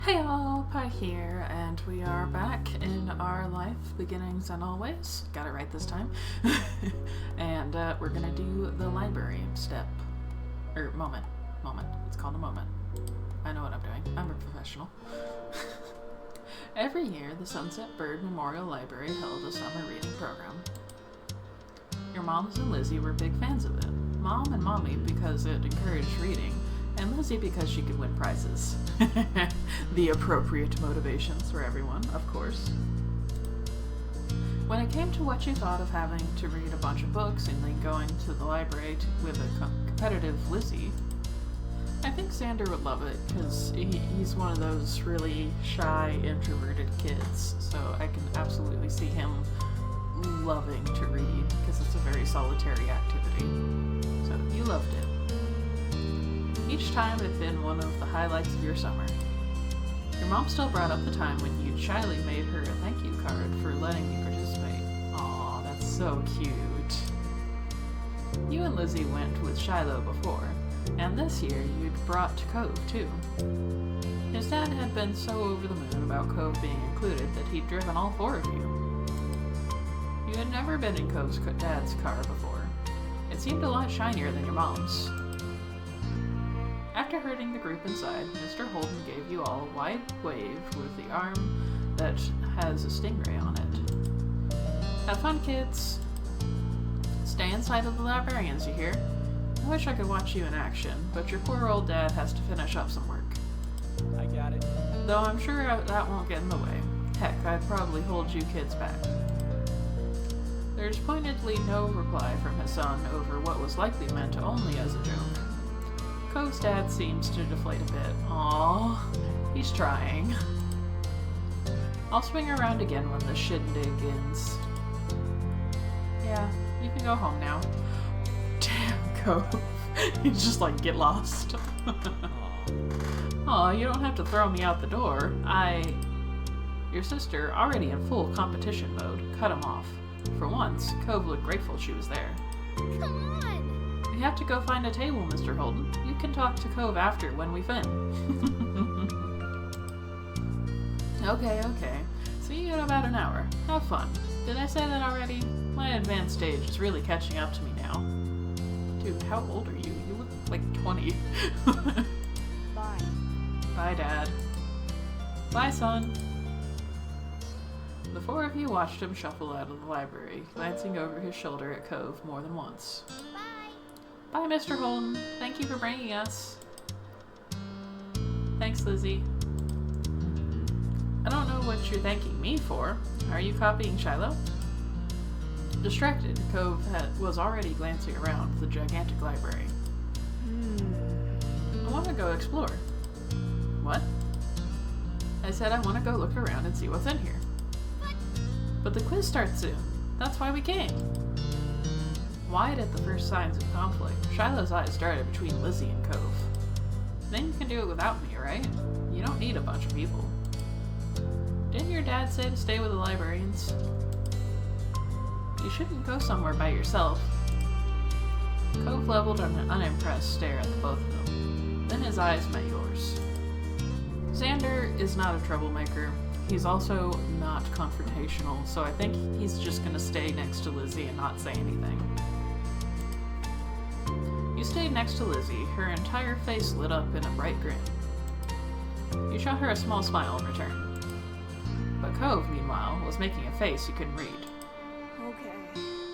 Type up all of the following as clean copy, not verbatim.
Hey all, Pie here, and we are back in our life, beginnings and always. Got it right this time. And we're gonna do the library step. Moment. It's called a moment. I know what I'm doing. I'm a professional. Every year, the Sunset Bird Memorial Library held a summer reading program. Your moms and Lizzie were big fans of it. Mom and Mommy because it encouraged reading, and Lizzie because she could win prizes. The appropriate motivations for everyone, of course. When it came to what you thought of having to read a bunch of books and then going to the library with a competitive Lizzie, I think Xander would love it because he's one of those really shy, introverted kids, so I can absolutely see him loving to read because it's a very solitary activity. So you loved it. Each time had been one of the highlights of your summer. Your mom still brought up the time when you shyly made her a thank you card for letting you participate. Aw, that's so cute. You and Lizzie went with Shiloh before, and this year you'd brought Cove too. His dad had been so over the moon about Cove being included that he'd driven all four of you. You had never been in Cove's dad's car before. It seemed a lot shinier than your mom's. After herding the group inside, Mr. Holden gave you all a wide wave with the arm that has a stingray on it. Have fun, kids. Stay inside of the librarians, you hear? I wish I could watch you in action, but your poor old dad has to finish up some work. I got it. Though I'm sure that won't get in the way. Heck, I'd probably hold you kids back. There's pointedly no reply from his son over what was likely meant only as a joke. Cove's dad seems to deflate a bit. Aww, he's trying. I'll swing around again when the shindig ends. Yeah, you can go home now. Damn, Cove. He's just like, get lost. Aw, you don't have to throw me out the door. Your sister, already in full competition mode, cut him off. For once, Cove looked grateful she was there. Come on! We have to go find a table, Mr. Holden. You can talk to Cove after when we fin. Okay. See you in about an hour. Have fun. Did I say that already? My advanced stage is really catching up to me now. Dude, how old are you? You look like 20. Bye. Bye, Dad. Bye, son. The four of you watched him shuffle out of the library, glancing over his shoulder at Cove more than once. Bye, Mr. Holden. Thank you for bringing us. Thanks, Lizzie. I don't know what you're thanking me for. Are you copying Shiloh? Distracted, Cove was already glancing around the gigantic library. I want to go explore. What? I said I want to go look around and see what's in here. But the quiz starts soon. That's why we came. Wide at the first signs of conflict, Shiloh's eyes darted between Lizzie and Cove. Then you can do it without me, right? You don't need a bunch of people. Didn't your dad say to stay with the librarians? You shouldn't go somewhere by yourself. Cove leveled an unimpressed stare at the both of them. Then his eyes met yours. Xander is not a troublemaker. He's also not confrontational, so I think he's just gonna stay next to Lizzie and not say anything. You stayed next to Lizzie, her entire face lit up in a bright grin. You shot her a small smile in return. But Cove, meanwhile, was making a face you couldn't read. Okay.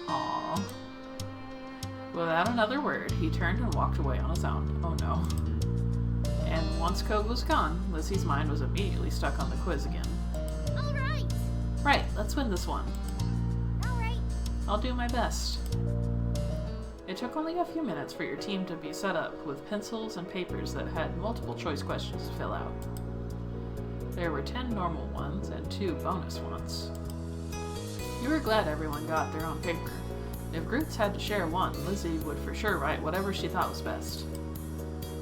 Aww. Without another word, he turned and walked away on his own. Oh no. And once Cove was gone, Lizzie's mind was immediately stuck on the quiz again. Alright! Right, let's win this one. Alright. I'll do my best. It took only a few minutes for your team to be set up with pencils and papers that had multiple choice questions to fill out. There were 10 normal ones and 2 bonus ones. You were glad everyone got their own paper. If groups had to share one, Lizzie would for sure write whatever she thought was best.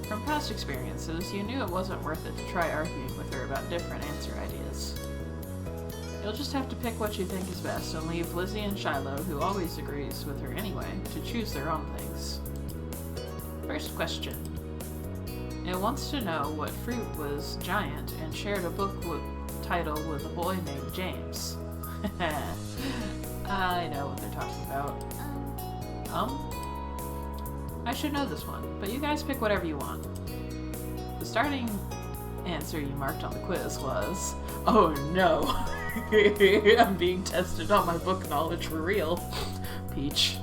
From past experiences, you knew it wasn't worth it to try arguing with her about different answer ideas. You'll just have to pick what you think is best and leave Lizzie and Shiloh, who always agrees with her anyway, to choose their own things. First question. It wants to know what fruit was giant and shared a book title with a boy named James. I know what they're talking about. I should know this one, but you guys pick whatever you want. The starting answer you marked on the quiz was, oh no, I'm being tested on my book knowledge for real. Peach.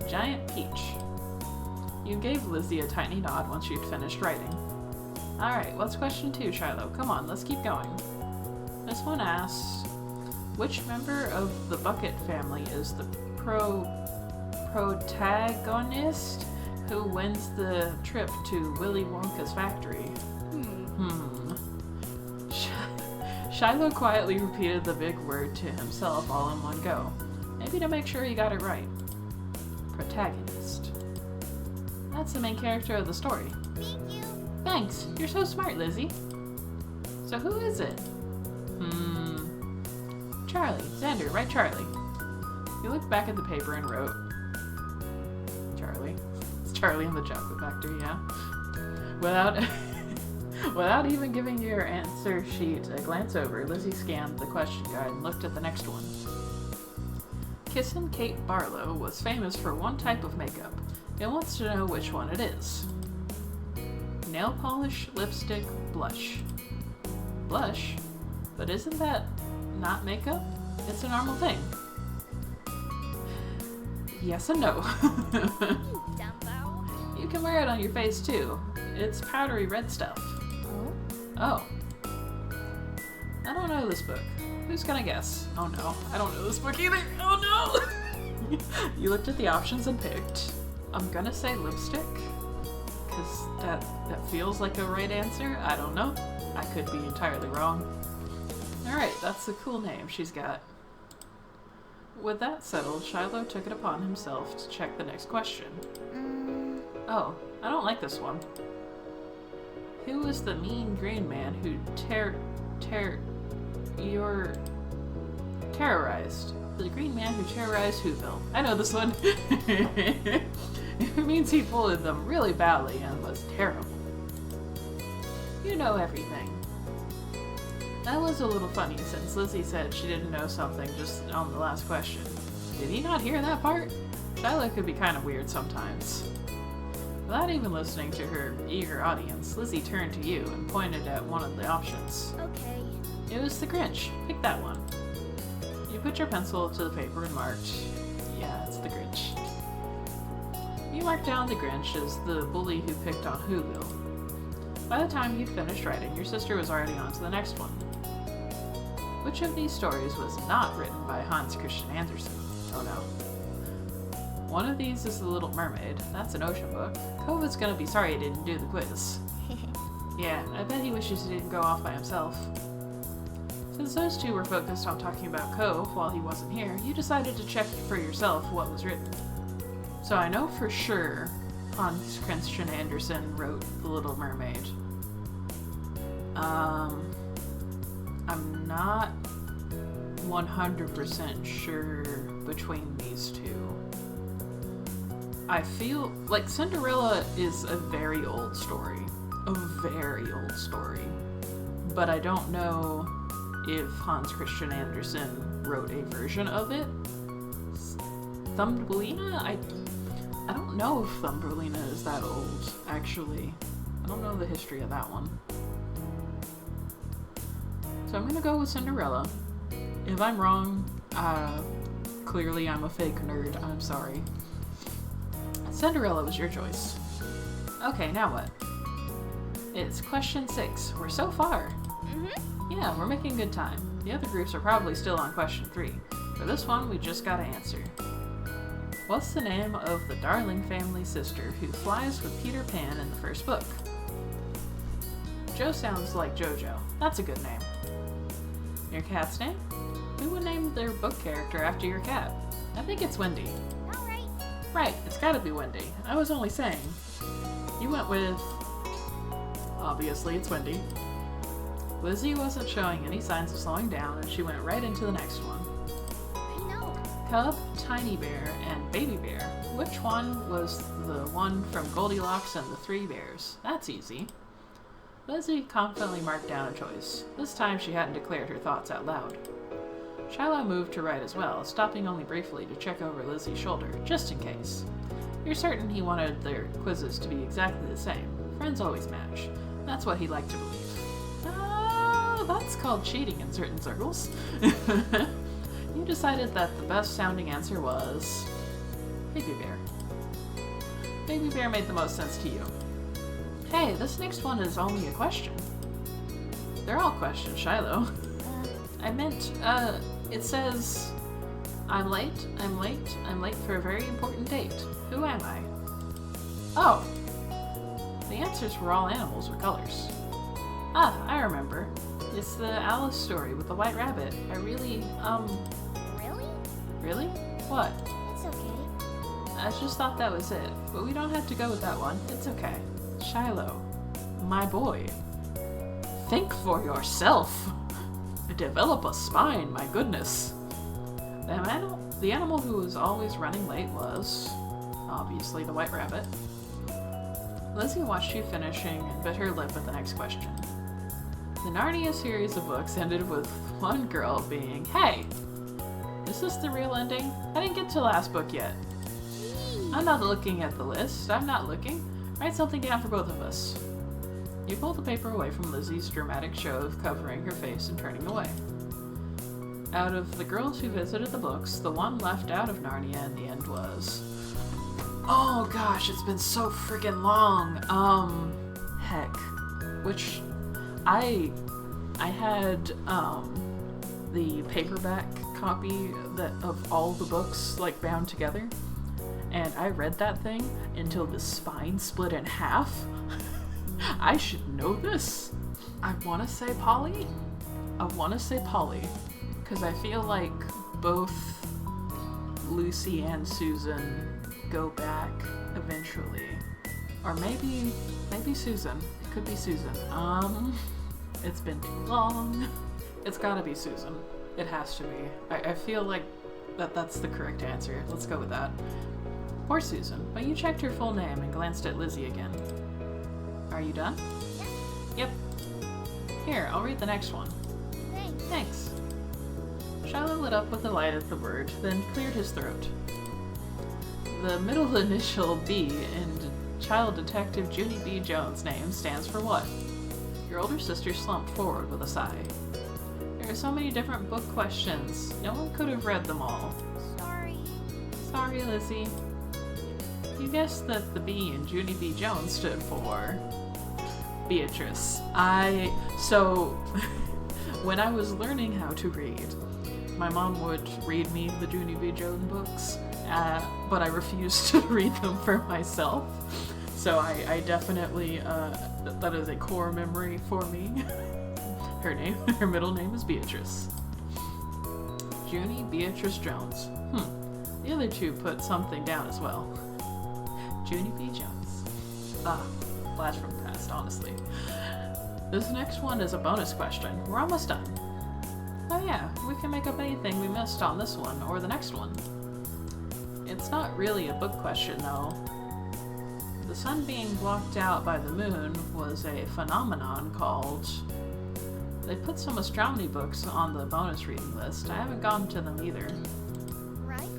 Giant peach. You gave Lizzie a tiny nod once you'd finished writing. Alright, what's question 2, Shiloh? Come on, let's keep going. This one asks, which member of the Bucket family is the protagonist who wins the trip to Willy Wonka's factory? Shiloh quietly repeated the big word to himself all in one go. Maybe to make sure he got it right. Protagonist. That's the main character of the story. Thank you. Thanks. You're so smart, Lizzie. So who is it? Charlie. Xander, write Charlie. He looked back at the paper and wrote, Charlie. It's Charlie in the chocolate factory, yeah. Without even giving your answer sheet a glance over, Lizzie scanned the question guide and looked at the next one. Kissin' Kate Barlow was famous for one type of makeup. It wants to know which one it is. Nail polish, lipstick, blush. Blush? But isn't that not makeup? It's a normal thing. Yes and no. Dumbo. You can wear it on your face too. It's powdery red stuff. Oh. I don't know this book. Who's gonna guess? Oh no, I don't know this book either. Oh no! You looked at the options and picked. I'm gonna say lipstick, because that feels like a right answer. I don't know. I could be entirely wrong. Alright, that's a cool name she's got. With that settled, Shiloh took it upon himself to check the next question. Oh, I don't like this one. Who was the mean green man who terrorized? The green man who terrorized Whoville. I know this one. It means he bullied them really badly and was terrible. You know everything. That was a little funny since Lizzie said she didn't know something just on the last question. Did he not hear that part? Shiloh could be kind of weird sometimes. Without even listening to her eager audience, Lizzie turned to you and pointed at one of the options. Okay. It was the Grinch. Pick that one. You put your pencil to the paper and marked, yeah, it's the Grinch. You marked down the Grinch as the bully who picked on Whoville. By the time you'd finished writing, your sister was already on to the next one. Which of these stories was not written by Hans Christian Andersen? Oh no. One of these is The Little Mermaid. That's an ocean book. Covid's gonna be sorry he didn't do the quiz. Yeah, I bet he wishes he didn't go off by himself. Since those two were focused on talking about Cove while he wasn't here, you decided to check for yourself what was written. So I know for sure Hans Christian Andersen wrote The Little Mermaid. I'm not 100% sure between these two. I feel like Cinderella is a very old story. A very old story. But I don't know if Hans Christian Andersen wrote a version of it. Thumbelina? I don't know if Thumbelina is that old, actually. I don't know the history of that one. So I'm gonna go with Cinderella. If I'm wrong, clearly I'm a fake nerd, I'm sorry. Cinderella was your choice. Okay, now what? It's question 6. We're so far. Yeah, we're making good time. The other groups are probably still on question 3. For this one, we just gotta answer. What's the name of the Darling family sister who flies with Peter Pan in the first book? Joe sounds like Jojo. That's a good name. Your cat's name? Who would name their book character after your cat? I think it's Wendy. Alright. Right, it's gotta be Wendy. I was only saying. You went with... Obviously, it's Wendy. Lizzie wasn't showing any signs of slowing down, and she went right into the next one. I know. Cub, Tiny Bear, and Baby Bear. Which one was the one from Goldilocks and the Three Bears? That's easy. Lizzie confidently marked down a choice. This time she hadn't declared her thoughts out loud. Shiloh moved to write as well, stopping only briefly to check over Lizzie's shoulder, just in case. You're certain he wanted their quizzes to be exactly the same. Friends always match. That's what he liked to believe. Oh, that's called cheating in certain circles. You decided that the best sounding answer was Baby Bear. Baby Bear made the most sense to you. Hey, this next one is only a question. They're all questions, Shiloh. I meant, it says, I'm late for a very important date. Who am I? Oh. The answers were all animals with colors. Ah, I remember. It's the Alice story with the white rabbit. I really, Really? Really? What? It's okay. I just thought that was it, but we don't have to go with that one. It's okay. Shiloh, my boy. Think for yourself. Develop a spine, my goodness. The animal who was always running late was, obviously, the white rabbit. Lizzie watched you finishing and bit her lip at the next question. The Narnia series of books ended with one girl being, hey, is this the real ending? I didn't get to the last book yet. I'm not looking at the list. I'm not looking. Write something down for both of us. You pulled the paper away from Lizzie's dramatic show of covering her face and turning away. Out of the girls who visited the books, the one left out of Narnia in the end was... Oh gosh, it's been so friggin' long. Heck. Which, I had, the paperback copy of all the books, like, bound together. And I read that thing until the spine split in half. I should know this. I want to say Polly. Because I feel like both Lucy and Susan go back eventually. Or maybe Susan. It could be Susan. It's been too long. It's gotta be Susan. It has to be. I feel like that's the correct answer. Let's go with that. Poor Susan, but you checked her full name and glanced at Lizzie again. Are you done? Yep. Here, I'll read the next one. Thanks. Shiloh lit up with delight at the word, then cleared his throat. The middle initial B in Child Detective Junie B. Jones' name stands for what? Your older sister slumped forward with a sigh. There are so many different book questions. No one could have read them all. Sorry, Lizzie. You guessed that the B in Junie B. Jones stood for Beatrice. So, when I was learning how to read, my mom would read me the Junie B. Jones books, but I refused to read them for myself. So I definitely, that is a core memory for me. Her middle name is Beatrice. Junie Beatrice Jones. The other two put something down as well. Junie B. Jones. Flash from the past, honestly. This next one is a bonus question. We're almost done. Oh yeah, we can make up anything we missed on this one or the next one. It's not really a book question, though. The sun being blocked out by the moon was a phenomenon called... They put some astronomy books on the bonus reading list. I haven't gone to them either. Right?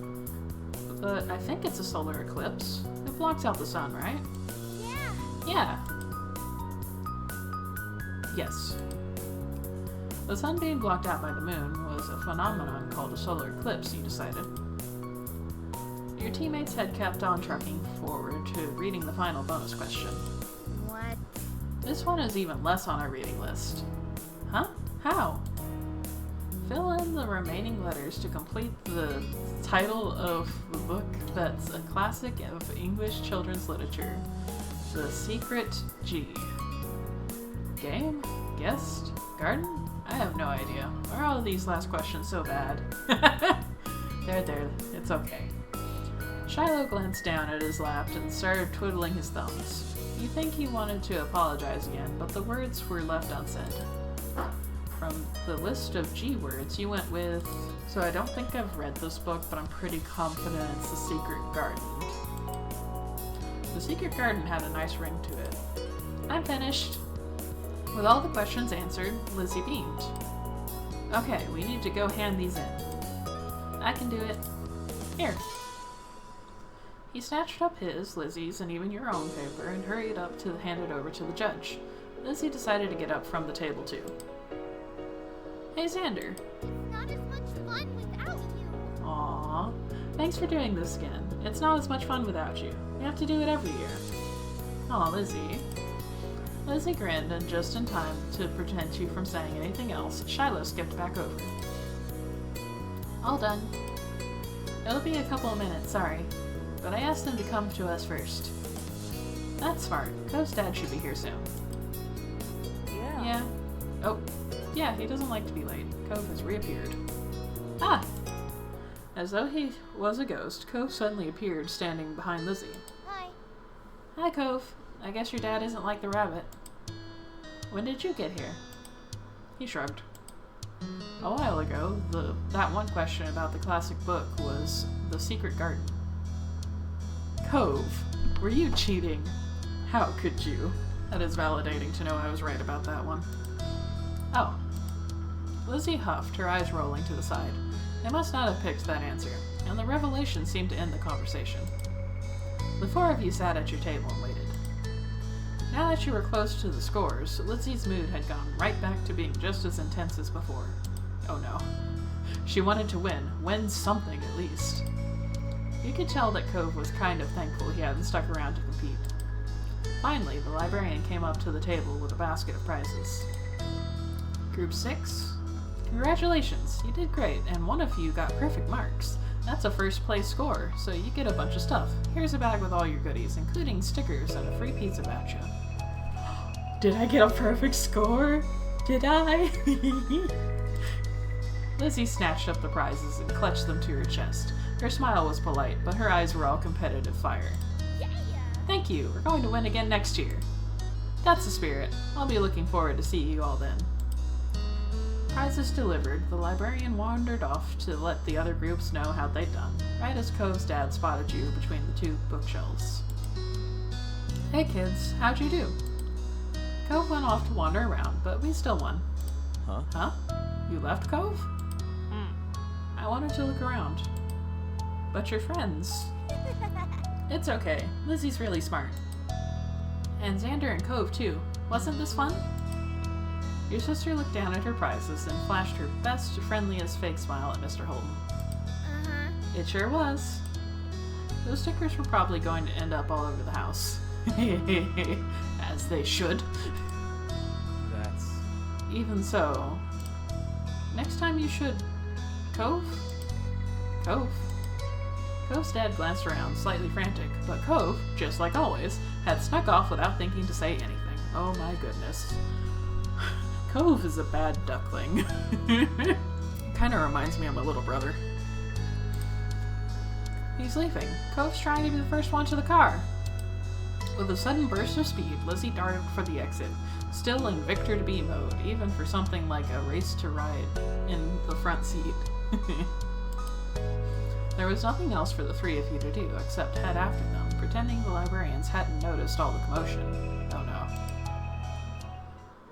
But I think it's a solar eclipse. It blocks out the sun, right? Yeah. Yes. The sun being blocked out by the moon was a phenomenon called a solar eclipse, you decided. Your teammates had kept on trucking forward to reading the final bonus question. What? This one is even less on our reading list. Huh? How? Fill in the remaining letters to complete the title of the book that's a classic of English children's literature. The Secret G. Game? Guest? Garden? I have no idea. Why are all these last questions so bad? There, it's okay. Shiloh glanced down at his lap and started twiddling his thumbs. You think he wanted to apologize again, but the words were left unsaid. from the list of G words, you went with... So I don't think I've read this book, but I'm pretty confident it's The Secret Garden. The Secret Garden had a nice ring to it. I'm finished. With all the questions answered, Lizzie beamed. Okay, we need to go hand these in. I can do it. Here. He snatched up his, Lizzie's, and even your own paper and hurried up to hand it over to the judge. Lizzie decided to get up from the table too. Hey, Xander. It's not as much fun without you. Aww. Thanks for doing this again. It's not as much fun without you. We have to do it every year. Aw, Lizzie. Lizzie grinned, and just in time to prevent you from saying anything else, Shiloh skipped back over. All done. It'll be a couple of minutes, sorry. But I asked them to come to us first. That's smart. Cove's dad should be here soon. Yeah. Oh, yeah, he doesn't like to be late. Cove has reappeared. Ah! As though he was a ghost, Cove suddenly appeared, standing behind Lizzie. Hi. Hi, Cove. I guess your dad isn't like the rabbit. When did you get here? He shrugged. A while ago, that one question about the classic book was The Secret Garden. Cove, were you cheating? How could you? That is validating to know I was right about that one. Oh. Lizzie huffed, her eyes rolling to the side. They must not have picked that answer, and the revelation seemed to end the conversation. The four of you sat at your table and waited. Now that you were close to the scores, Lizzie's mood had gone right back to being just as intense as before. Oh no. She wanted to win something at least. You could tell that Cove was kind of thankful he hadn't stuck around to compete. Finally, the librarian came up to the table with a basket of prizes. Group 6? Congratulations, you did great, and one of you got perfect marks. That's a first place score, so you get a bunch of stuff. Here's a bag with all your goodies, including stickers and a free pizza voucher. Did I get a perfect score? Did I? Lizzie snatched up the prizes and clutched them to her chest. Her smile was polite, but her eyes were all competitive fire. Yeah. Thank you, we're going to win again next year. That's the spirit. I'll be looking forward to seeing you all then. Prizes delivered, the librarian wandered off to let the other groups know how they'd done, right as Cove's dad spotted you between the two bookshelves. Hey kids, how'd you do? Cove went off to wander around, but we still won. Huh? You left Cove? I wanted to look around. But your friends. It's okay, Lizzie's really smart. And Xander and Cove too. Wasn't this fun? Your sister looked down at her prizes and flashed her best, friendliest fake smile at Mr. Holden. Uh-huh. It sure was. Those stickers were probably going to end up all over the house. As they should. That's... Even so, next time you should... Cove? Cove's dad glanced around, slightly frantic, but Cove, just like always, had snuck off without thinking to say anything. Oh my goodness. Cove is a bad duckling. Kinda reminds me of my little brother. He's leaving. Cove's trying to be the first one to the car. With a sudden burst of speed, Lizzie darted for the exit, still in Victor to be mode, even for something like a race to ride in the front seat. There was nothing else for the three of you to do except head after them, pretending the librarians hadn't noticed all the commotion. Oh no.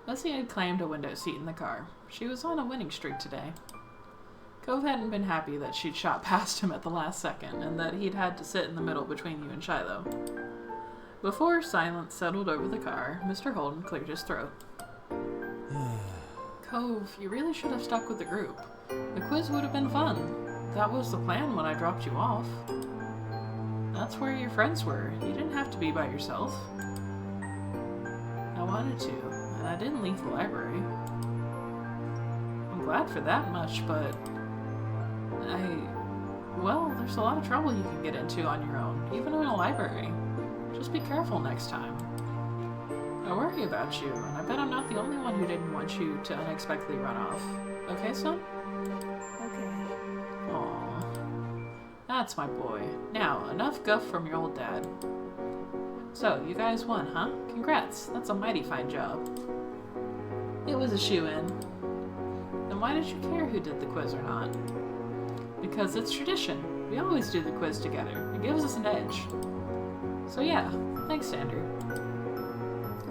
Lizzie had claimed a window seat in the car. She was on a winning streak today. Cove hadn't been happy that she'd shot past him at the last second, and that he'd had to sit in the middle between you and Shiloh. Before silence settled over the car, Mr. Holden cleared his throat. Cove, you really should have stuck with the group. The quiz would have been fun. That was the plan when I dropped you off. That's where your friends were. You didn't have to be by yourself. I wanted to, and I didn't leave the library. I'm glad for that much, but well, there's a lot of trouble you can get into on your own, even in a library. Just be careful next time. I worry about you, and I bet I'm not the only one who didn't want you to unexpectedly run off. Okay, son? Okay. Aww. That's my boy. Now, enough guff from your old dad. So, you guys won, huh? Congrats. That's a mighty fine job. It was a shoo-in. why did you care who did the quiz or not? Because it's tradition. We always do the quiz together. It gives us an edge. So yeah, thanks, Xander.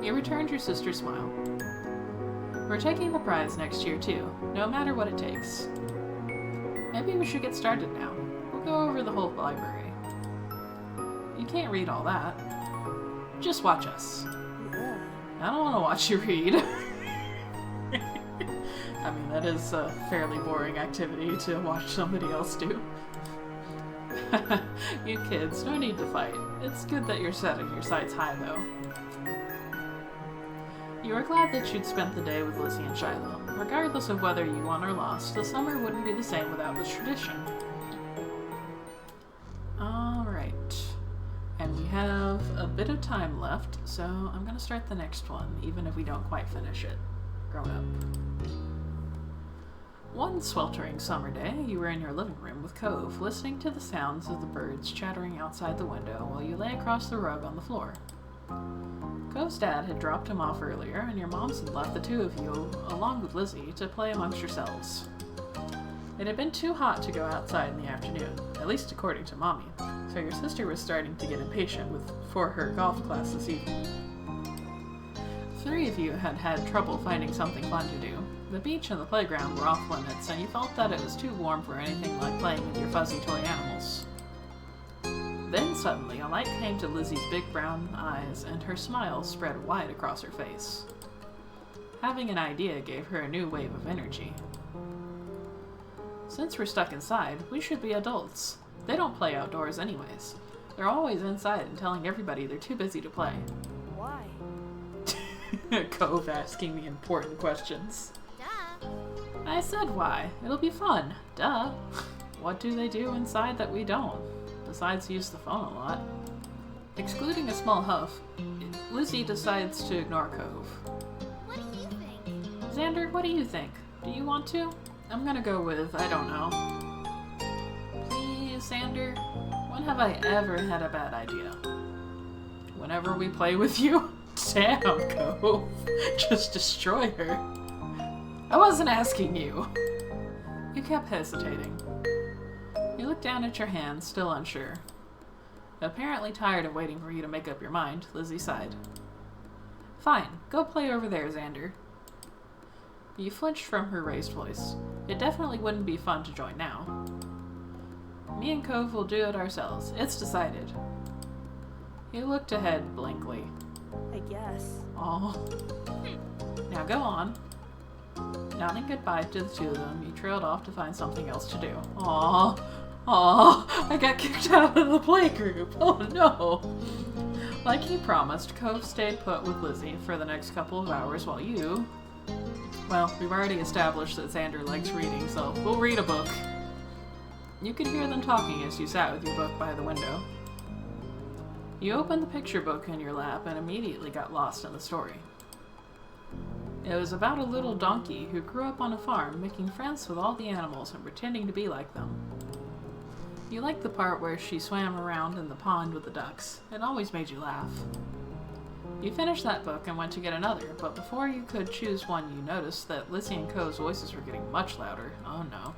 You returned your sister's smile. We're taking the prize next year too, no matter what it takes. Maybe we should get started now. We'll go over the whole library. You can't read all that. Just watch us. I don't want to watch you read. I mean, that is a fairly boring activity to watch somebody else do. You kids, no need to fight. It's good that you're setting your sights high, though. You were glad that you'd spent the day with Lizzie and Shiloh. Regardless of whether you won or lost, the summer wouldn't be the same without this tradition. Alright. And we have a bit of time left, so I'm gonna start the next one, even if we don't quite finish it. Grown up. One sweltering summer day, you were in your living room with Cove, listening to the sounds of the birds chattering outside the window while you lay across the rug on the floor. Cove's dad had dropped him off earlier, and your moms had left the two of you, along with Lizzie, to play amongst yourselves. It had been too hot to go outside in the afternoon, at least according to Mommy, so your sister was starting to get impatient for her golf class this evening. Three of you had had trouble finding something fun to do. The beach and the playground were off limits, and you felt that it was too warm for anything like playing with your fuzzy toy animals. Then suddenly a light came to Lizzie's big brown eyes, and her smile spread wide across her face. Having an idea gave her a new wave of energy. Since we're stuck inside, we should be adults. They don't play outdoors anyways. They're always inside and telling everybody they're too busy to play. Why? Cove asking the important questions. Duh. I said why. It'll be fun. Duh. What do they do inside that we don't? Besides use the phone a lot. Excluding a small huff, Lizzie decides to ignore Cove. What do you think? Xander, what do you think? Do you want to? I'm gonna go with, I don't know. Please, Xander? When have I ever had a bad idea? Whenever we play with you? Damn, Cove. Just destroy her. I wasn't asking you. You kept hesitating. You looked down at your hand, still unsure. Apparently tired of waiting for you to make up your mind, Lizzie sighed. Fine, go play over there, Xander. You flinched from her raised voice. It definitely wouldn't be fun to join now. Me and Cove will do it ourselves. It's decided. You looked ahead blankly. I guess. Aw. Now go on. Nodding goodbye to the two of them, you trailed off to find something else to do. Aw. Aw. I got kicked out of the playgroup. Oh no. Like he promised, Cove stayed put with Lizzie for the next couple of hours while you... Well, we've already established that Xander likes reading, so we'll read a book. You could hear them talking as you sat with your book by the window. You opened the picture book in your lap and immediately got lost in the story. It was about a little donkey who grew up on a farm, making friends with all the animals and pretending to be like them. You liked the part where she swam around in the pond with the ducks. It always made you laugh. You finished that book and went to get another, but before you could choose one, you noticed that Lizzie and Cove's voices were getting much louder. Oh no.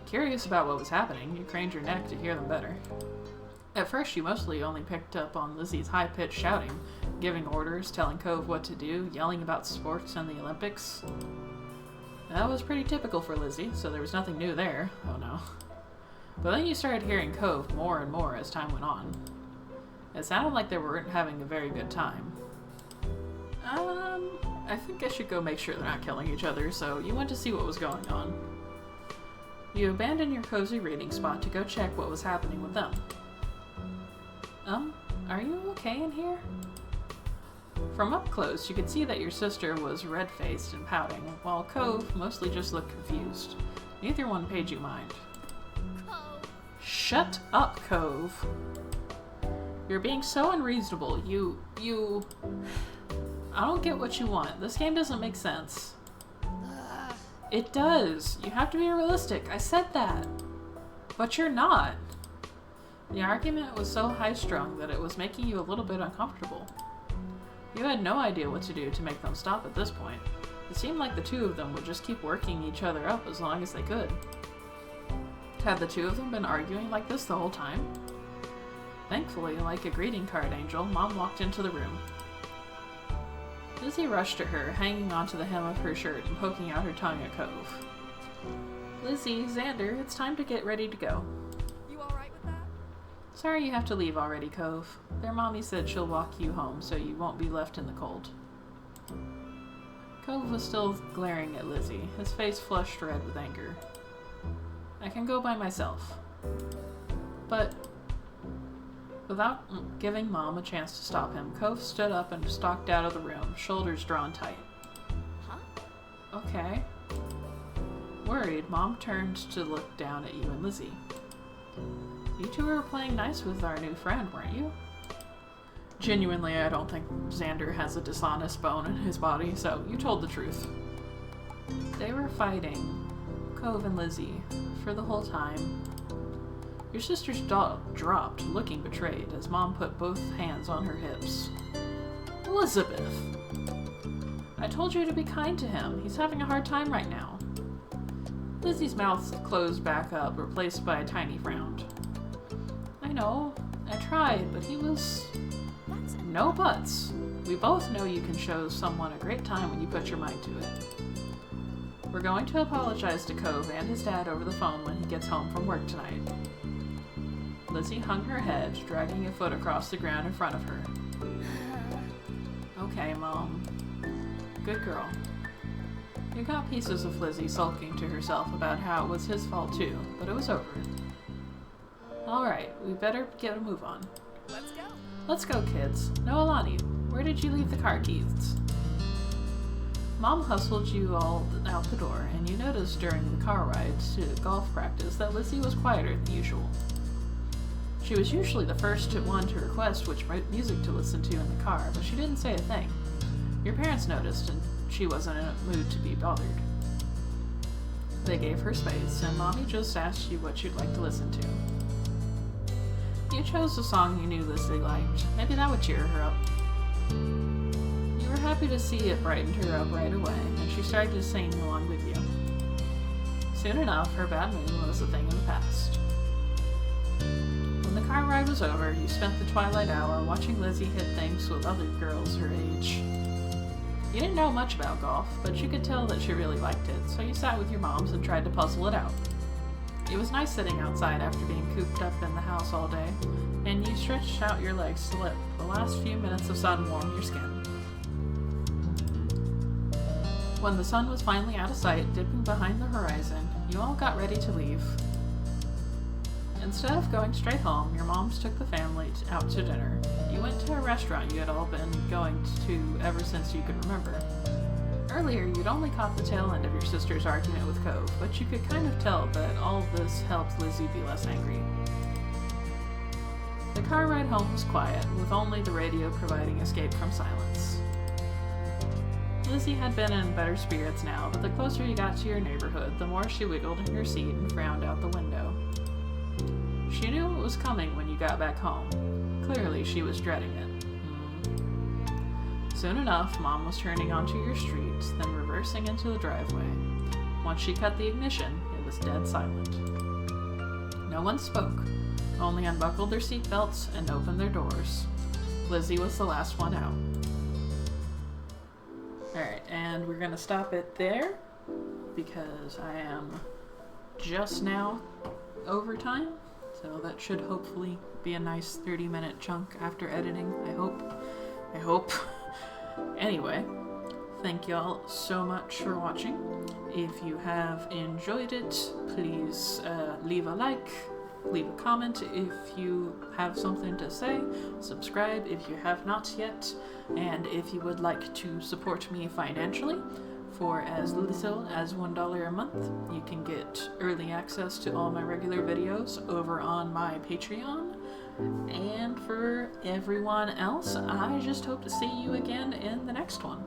Curious about what was happening, you craned your neck to hear them better. At first, you mostly only picked up on Lizzie's high-pitched shouting, giving orders, telling Cove what to do, yelling about sports and the Olympics. That was pretty typical for Lizzie, so there was nothing new there. Oh no. But then you started hearing Cove more and more as time went on. It sounded like they weren't having a very good time. I think I should go make sure they're not killing each other, so you went to see what was going on. You abandoned your cozy reading spot to go check what was happening with them. Are you okay in here? From up close, you could see that your sister was red-faced and pouting, while Cove mostly just looked confused. Neither one paid you mind. Cove. Shut up, Cove. You're being so unreasonable. I don't get what you want. This game doesn't make sense. Ugh. It does. You have to be realistic. I said that. But you're not. The argument was so high-strung that it was making you a little bit uncomfortable. You had no idea what to do to make them stop at this point. It seemed like the two of them would just keep working each other up as long as they could. Had the two of them been arguing like this the whole time? Thankfully, like a greeting card angel, Mom walked into the room. Lizzie rushed to her, hanging onto the hem of her shirt and poking out her tongue at Cove. Lizzie, Xander, it's time to get ready to go. You alright with that? Sorry you have to leave already, Cove. Their mommy said she'll walk you home so you won't be left in the cold. Cove was still glaring at Lizzie, his face flushed red with anger. I can go by myself. But without giving Mom a chance to stop him, Cove stood up and stalked out of the room, shoulders drawn tight. Huh? Okay. Worried, Mom turned to look down at you and Lizzie. You two were playing nice with our new friend, weren't you? Genuinely, I don't think Xander has a dishonest bone in his body, so you told the truth. They were fighting, Cove and Lizzie, for the whole time. Your sister's jaw dropped, looking betrayed, as Mom put both hands on her hips. Elizabeth! I told you to be kind to him. He's having a hard time right now. Lizzie's mouth closed back up, replaced by a tiny frown. I know. I tried, but he was... No buts. We both know you can show someone a great time when you put your mind to it. We're going to apologize to Cove and his dad over the phone when he gets home from work tonight. Lizzie hung her head, dragging a foot across the ground in front of her. Okay, Mom. Good girl. You got pieces of Lizzie sulking to herself about how it was his fault too, but it was over. Alright, we better get a move on. Let's go. Let's go, kids. Noelani, where did you leave the car keys? Mom hustled you all out the door, and you noticed during the car ride to golf practice that Lizzie was quieter than usual. She was usually the first one to request which music to listen to in the car, but she didn't say a thing. Your parents noticed, and she wasn't in a mood to be bothered. They gave her space, and Mommy just asked you what you'd like to listen to. You chose a song you knew Lizzie liked. Maybe that would cheer her up. You were happy to see it brightened her up right away, and she started to sing along with you. Soon enough, her bad mood was a thing of the past. When the car ride was over, you spent the twilight hour watching Lizzie hit things with other girls her age. You didn't know much about golf, but you could tell that she really liked it, so you sat with your moms and tried to puzzle it out. It was nice sitting outside after being cooped up in the house all day, and you stretched out your legs to let the last few minutes of sun warm your skin. When the sun was finally out of sight, dipping behind the horizon, you all got ready to leave. Instead of going straight home, your moms took the family out to dinner. You went to a restaurant you had all been going to ever since you could remember. Earlier, you'd only caught the tail end of your sister's argument with Cove, but you could kind of tell that all of this helped Lizzie be less angry. The car ride home was quiet, with only the radio providing escape from silence. Lizzie had been in better spirits now, but the closer you got to your neighborhood, the more she wiggled in her seat and frowned out the window. She knew it was coming when you got back home. Clearly, she was dreading it. Soon enough, Mom was turning onto your street, then reversing into the driveway. Once she cut the ignition, it was dead silent. No one spoke, only unbuckled their seatbelts and opened their doors. Lizzie was the last one out. Alright, and we're gonna stop it there, because I am just now over time. So that should hopefully be a nice 30-minute chunk after editing, I hope. Anyway, thank y'all so much for watching. If you have enjoyed it, please leave a like, leave a comment if you have something to say, subscribe if you have not yet, and if you would like to support me financially, for as little as $1 a month, you can get early access to all my regular videos over on my Patreon. And for everyone else, I just hope to see you again in the next one.